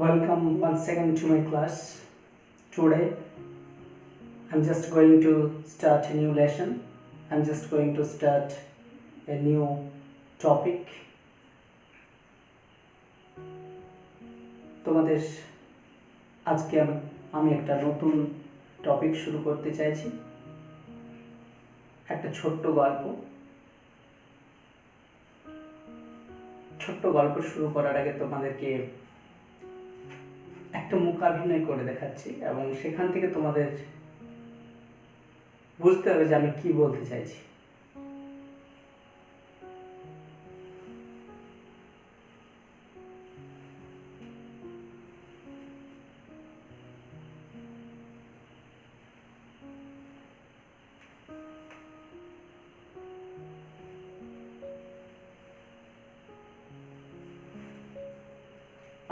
Welcome once again to my class. Today I'm just going to start a new lesson. I'm just going to start a new topic. তোমাদের আজকে আমি একটা নতুন topic শুরু করতে চাইছি, একটা ছোট্ট গল্প শুরু করার আগে তোমাদেরকে একটা মূকাভিনয় করে দেখাচ্ছি এবং সেখান থেকে তোমাদের বুঝতে হবে যে আমি কি বলতে চাইছি।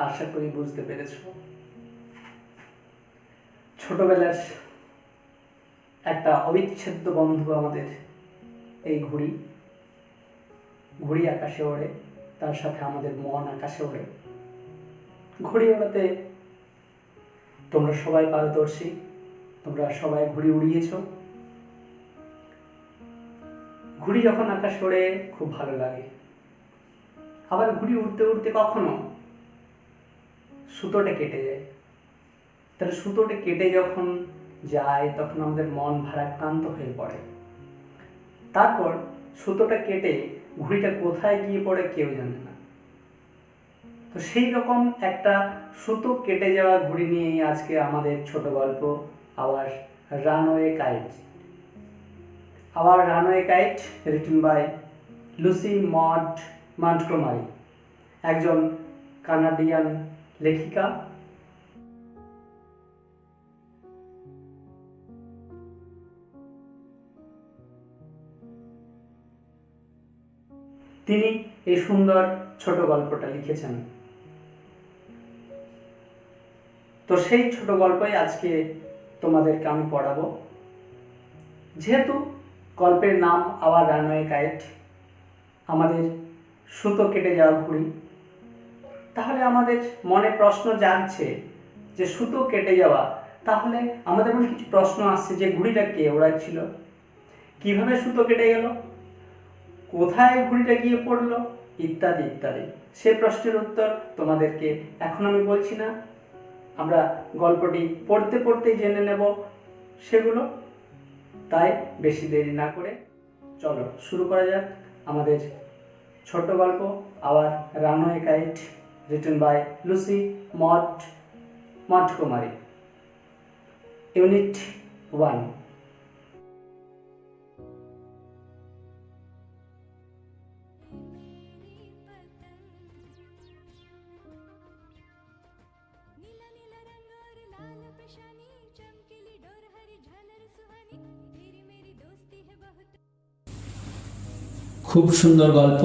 আশা করি বুঝতে পেরেছো। ছোটবেলার একটা অবিচ্ছেদ্য বন্ধু আমাদের এই ঘুড়ি আকাশে ওড়ে, তার সাথে আমাদের মন আকাশে ওড়ে। ঘুড়ি ওড়াতে তোমরা সবাই পারদর্শী, তোমরা সবাই ঘুড়ি উড়িয়েছ। ঘুড়ি যখন আকাশে ওড়ে খুব ভালো লাগে। আবার ঘুড়ি উড়তে উড়তে কখনো সুতোটা কেটে যায়। তাহলে সুতোটা কেটে যখন যায় তখন আমাদের মন ভারাক্রান্ত হয়ে পড়ে। তারপর সুতোটা কেটে ঘুড়িটা কোথায় গিয়ে পড়ে কেউ জানে না। তো সেই রকম একটা সুতো কেটে যাওয়া ঘুড়ি নিয়েই আজকে আমাদের ছোট গল্প our runaway kite written by Lucy Maud Montgomery, একজন কানাডিয়ান লেখিকা। তিনি এই সুন্দর ছোট গল্পটা লিখেছেন। তো সেই ছোট গল্পই আজকে তোমাদেরকে আমি পড়াবো। যেহেতু গল্পের নাম আওয়ার রানওয়ে কাইট, আমাদের সুতো কেটে যাওয়া ঘুড়ি, তাহলে আমাদের মনে প্রশ্ন জাগছে যে সুতো কেটে যাওয়া, তাহলে আমাদের মনে কিছু প্রশ্ন আসছে যে ঘুড়িটা কে ওড়াচ্ছিল, কিভাবে সুতো কেটে গেল, কোথায় ঘুড়িটা গিয়ে পড়লো, ইত্যাদি ইত্যাদি। সে প্রশ্নের উত্তর তোমাদেরকে এখন আমি বলছি না, আমরা গল্পটি পড়তে পড়তেই জেনে নেব সেগুলো। তাই বেশি দেরি না করে চলো শুরু করা যাক আমাদের ছোট গল্প our runaway kite written by Lucy Montgomery. Unit 1। খুব সুন্দর গল্প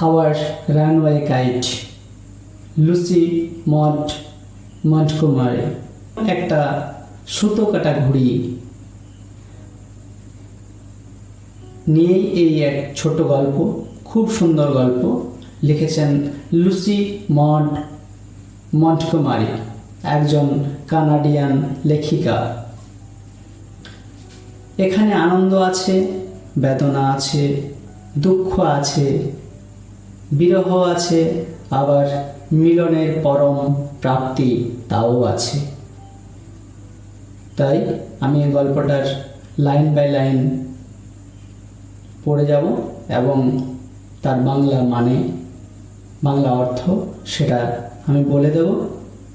our runaway kite, Lucy Montgomery. একটা সুতো কাটা ঘুড়ি নিয়েই এই এক ছোট গল্প, খুব সুন্দর গল্প লিখেছেন লুসি মন্টগোমারি, একজন কানাডিয়ান লেখিকা। এখানে আনন্দ আছে, বেদনা আছে, দুঃখ আছে, বিরহ আছে, আবার মিলনের পরম প্রাপ্তি তাও আছে। তাই আমি এই গল্পটার লাইন বাই লাইন পড়ে যাব এবং তার বাংলা অর্থ সেটা আমি বলে দেব,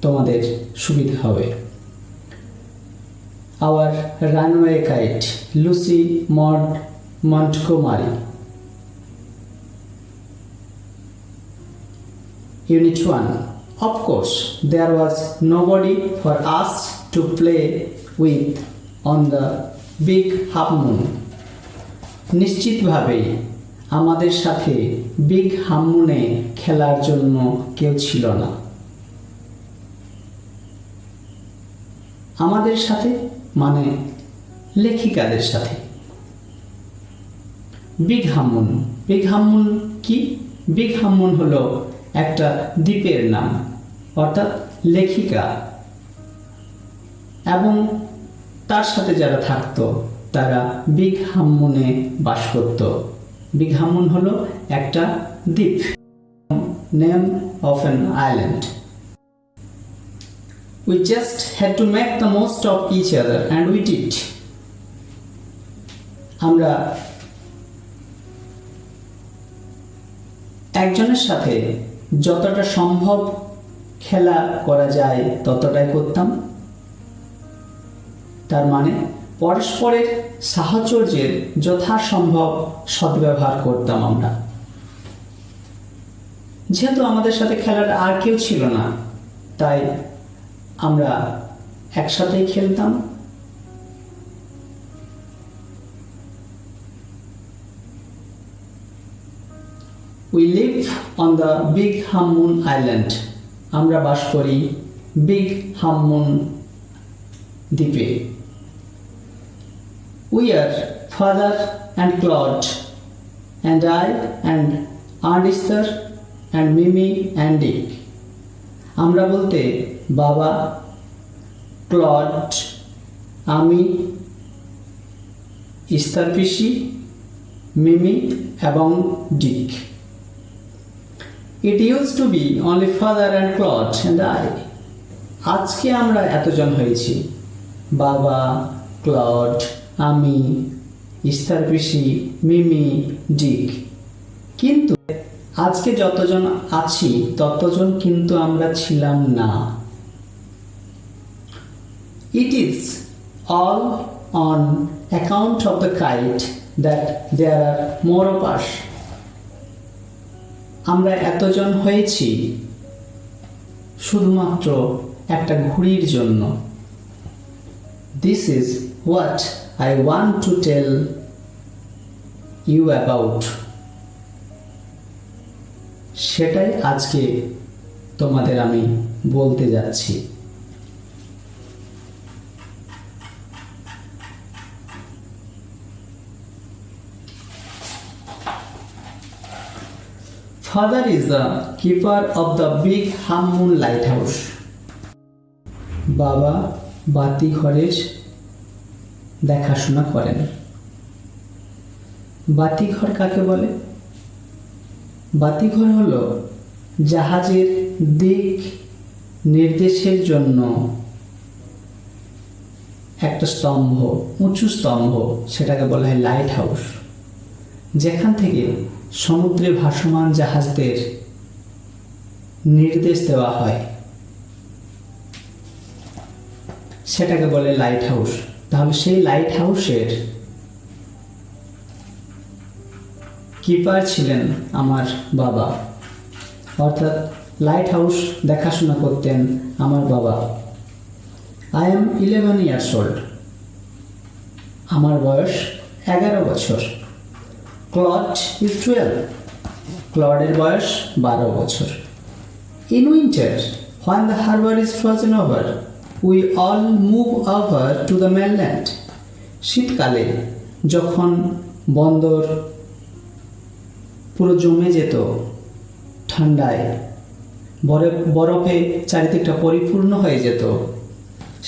তোমাদের সুবিধা হবে। Our runaway kite, Lucy Montgomery. Unit 1. Of course, there was nobody for us to play with on the big half moon. নিশ্চিতভাবেই আমাদের সাথে বিগ হাফ মুনে খেলার জন্য কেউ ছিল না। আমাদের সাথে মানে লেখিকাদের সাথে। বিগ হামুন কি? বিগ হামুন হলো একটা দ্বীপের নাম, অর্থাৎ লেখিকা এবং তার সাথে যারা থাকতো তারা বিগ হামমুনে বাস করত। বিগ হামমুন হলো একটা দ্বীপ, name of an island. We just had to make the most of each other and we did. আমরা একজনের সাথে যতটা সম্ভব খেলা করা যায় ততটাই করতাম। তার মানে পরস্পরের সাহচর্যের যথাসম্ভব সদ্ব্যবহার করতাম আমরা। যেহেতু আমাদের সাথে খেলার আর কেউ ছিল না, তাই আমরা একসাথেই খেলতাম। We live on the Big Hammun Island. আমরা বাস করি বিগ হামমুন দ্বীপে। We are father and Claude and I and Aunt Esther and Mimi and Dick. আমরা বলতে বাবা, ক্লড, আমি, ইস্তার পিসি, মিমি এবং ডিক। It used to be only father and Claude and I. আজকে আমরা এতজন হয়েছি, বাবা, ক্লড, আমি, ইস্তার পিসি, মিমি, ডিক। কিন্তু আজকে যতজন আছি ততজন কিন্তু আমরা ছিলাম না। It is all on account of the kite that there are more of us. আমরা এতজন হয়েছি শুধুমাত্র একটা ঘুড়ির জন্য। This is what I want to tell you about. সেটাই আজকে তোমাদের আমি বলতে যাচ্ছি। Father is the keeper of the Big Hammun lighthouse. বাবা বাতি ঘরের দেখাশোনা করেন। বাতিঘর কাকে বলে? বাতিঘর হলো জাহাজের দিক নির্দেশের জন্য একটা স্তম্ভ, উঁচু স্তম্ভ, সেটাকে বলা হয় লাইট হাউস। যেখান থেকে সমুদ্রে ভাসমান জাহাজদের নির্দেশ দেওয়া হয় সেটাকে বলে লাইট হাউস। তাহলে সেই লাইট হাউসের কিপার ছিলেন আমার বাবা, অর্থাৎ লাইট হাউস দেখাশোনা করতেন আমার বাবা। I am 11 years old. আমার বয়স 11 বছর। Clod is 12. ক্লডের বয়স 12 বছর। In winter, when the harbor is frozen over, we all move over to the mainland. শীতকালে যখন বন্দর পুরো জমে যেত ঠান্ডায়, বরফে চারিদিকটা পরিপূর্ণ হয়ে যেত,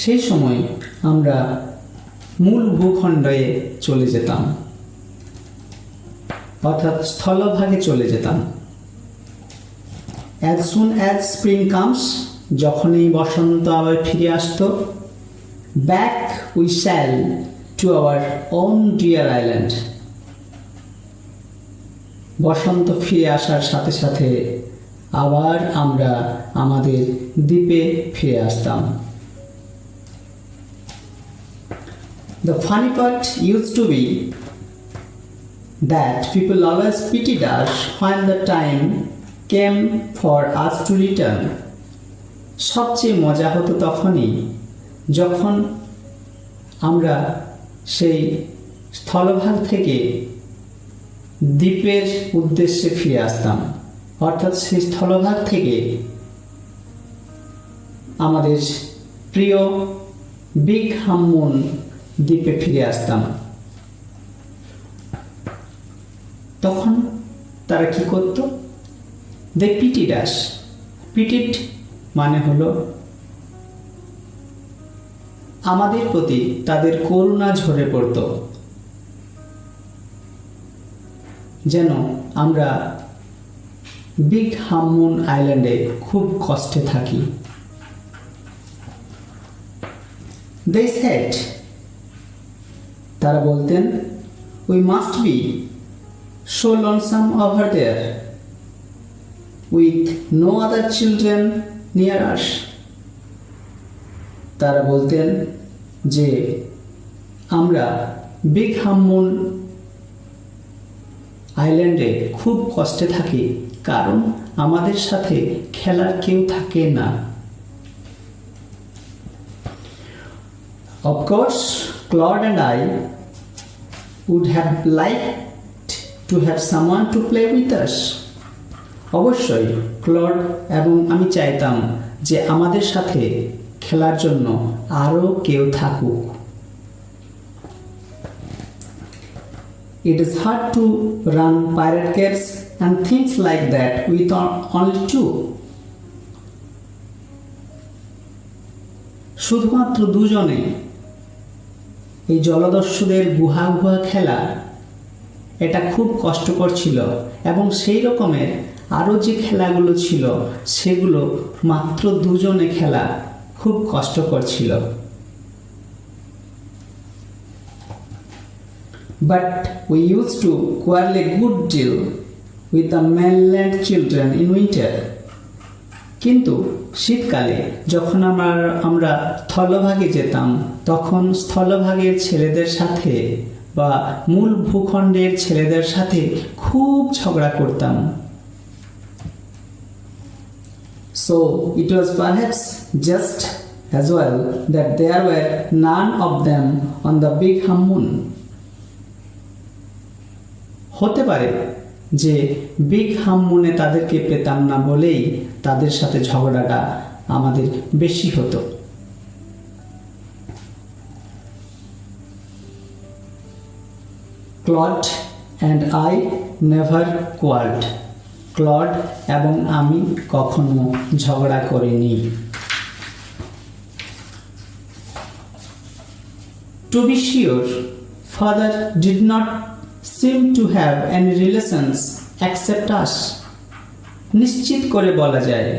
সেই সময় আমরা মূল ভূখণ্ডে চলে যেতাম, অর্থাৎ স্থলভাগে চলে যেতাম। As soon as spring comes, যখনই বসন্ত আবার ফিরে আসতো, back we sail to our own dear island. বসন্ত ফিরে আসার সাথে সাথে আবার আমরা আমাদের দ্বীপে ফিরে আসতাম। The funny part used to be that people always pitied us when the time came for us to return. সবচেয়ে মজা হতো তখনই যখন আমরা সেই স্থলভাগ থেকে দ্বীপের উদ্দেশ্যে ফিরে আসতাম, অর্থাৎ সেই স্থলভাগ থেকে আমাদের প্রিয় বিগ হামমুন দ্বীপে ফিরে আসতাম। তখন তারা কি করত? দে পিটিড আস। পিটিড মানে হলো আমাদের প্রতি তাদের করুণা ঝরে পড়ত, যেন আমরা বিগ হামুন আইল্যান্ডে খুব কষ্টে থাকি। They said, তারা বলতেন, we must be so lonesome over there with no other children near us. তারা বলতেন যে আমরা বিগ হামুন আইল্যান্ডে খুব কষ্টে থাকি কারণ আমাদের সাথে খেলার কেউ থাকে না। Of course, Claude and I would have liked to have someone to play with us. অবশ্যই ক্লড এবং আমি চাইতাম যে আমাদের সাথে খেলার জন্য আরও কেউ থাকুক। It is hard to run pirate caves and things like that with only two. শুধুমাত্র দুজনে এই জলদস্যুদের গুহা গুহা খেলা এটা খুব কষ্টকর ছিল এবং সেই রকমের আরও যে খেলাগুলো ছিল সেগুলো মাত্র দুজনে খেলা খুব কষ্টকর ছিল। But we used to quarrel a good deal with the mainland children in winter. কিন্তু শীতকালে যখন আমরা স্থলভাগে যেতাম তখন স্থলভাগের ছেলেদের সাথে বা মূল ভূখণ্ডের ছেলেদের সাথে খুব ঝগড়া করতাম। So it was perhaps just as well that there were none of them on the big Hamun. হতে পারে যে বিগ হামুনে তাদেরকে পেতাম না বলেই তাদের সাথে ঝগড়াটা আমাদের বেশি হতো। Claude and I never quarrelled. Claude এবং আমি কখনো ঝগড়া করিনি। To be sure, father did not seem to have any relations except us. নিশ্চিত করে বলা যায়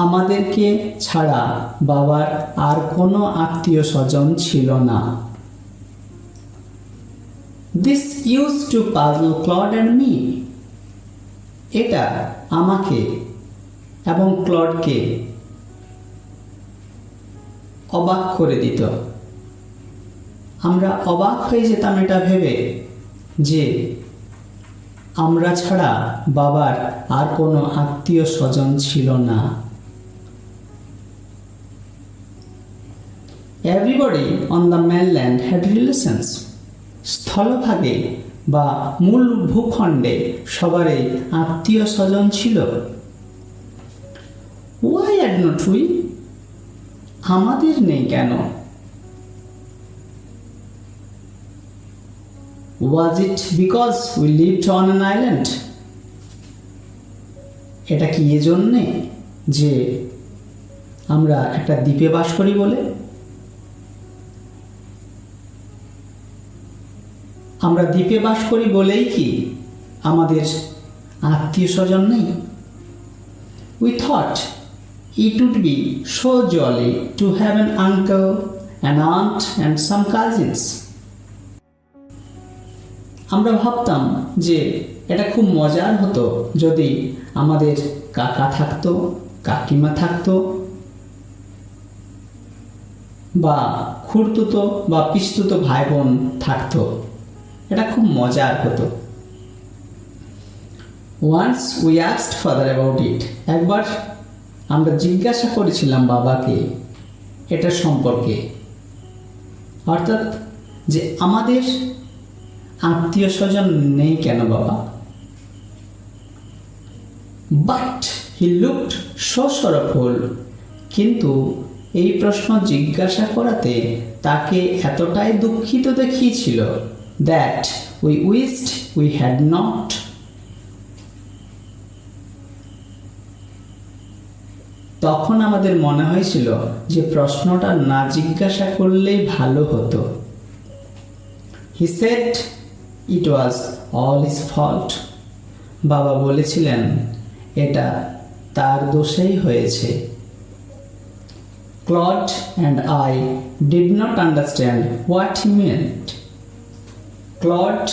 আমাদেরকে ছাড়া বাবার আর কোনো আত্মীয় স্বজন ছিল না। This used to puzzle Claude and me. এটা আমাকে এবং ক্লডকে অবাক করে দিত। আমরা অবাক হয়ে যেতাম এটা ভেবে যে আমরা ছাড়া বাবার আর কোনো আত্মীয় স্বজন ছিল না। Everybody on the mainland had relations. স্থলভাগে বা মূল ভূখণ্ডে সবারই আত্মীয় স্বজন ছিল। Why had not we? আমাদের নেই কেন? Was it because we lived on an island? এটা কি এজন্যে যে আমরা একটা দ্বীপে বাস করি বলে? আমরা দ্বীপে বাস করি বলেই কি আমাদের আত্মীয় স্বজন নেই? We thought it would be so jolly to have an uncle, an aunt and some cousins. আমরা ভাবতাম যে এটা খুব মজার হতো যদি আমাদের কাকা থাকতো, কাকিমা থাকতো বা খুড়তুতো বা পিসতুতো ভাই বোন থাকতো। এটা খুব মজার হতো। Once we asked father about it. একবার আমরা জিজ্ঞাসা করেছিলাম বাবাকে এটা সম্পর্কে, অর্থাৎ যে আমাদের আত্মীয় স্বজন নেই কেন বাবা? But he looked so sorrowful. কিন্তু এই প্রশ্ন জিজ্ঞাসা করাতে তাকে এতটাই দুঃখিত দেখিয়েছিল that we wished we had not. তখন আমাদের মনে হয়েছিল যে প্রশ্নটা না জিজ্ঞাসা করলেই ভালো হতো। He said it was all his fault. বাবা বলেছিলেন এটা তার দোষেই হয়েছে। Claude and I did not understand what he meant. Claude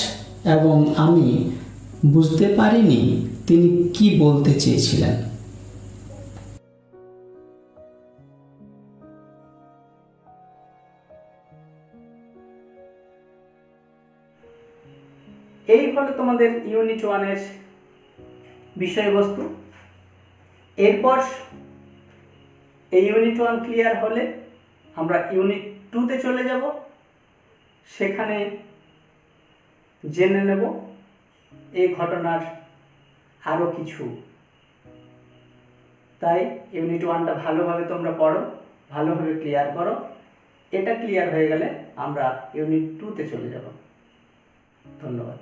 এবং আমি বুঝতে পারিনি তিনি কি বলতে চেয়েছিলেন। এই হলো তোমাদের ইউনিট 1-এর বিষয়বস্তু। এরপর এই ইউনিট 1 ক্লিয়ার হলে আমরা ইউনিট 2-তে চলে যাব, সেখানে জেনে নেব এই ঘটনার আরও কিছু। তাই ইউনিট 1টা ভালোভাবে তোমরা পড়ো, ভালোভাবে ক্লিয়ার করো। এটা ক্লিয়ার হয়ে গেলে আমরা ইউনিট 2-তে চলে যাব। ধন্যবাদ।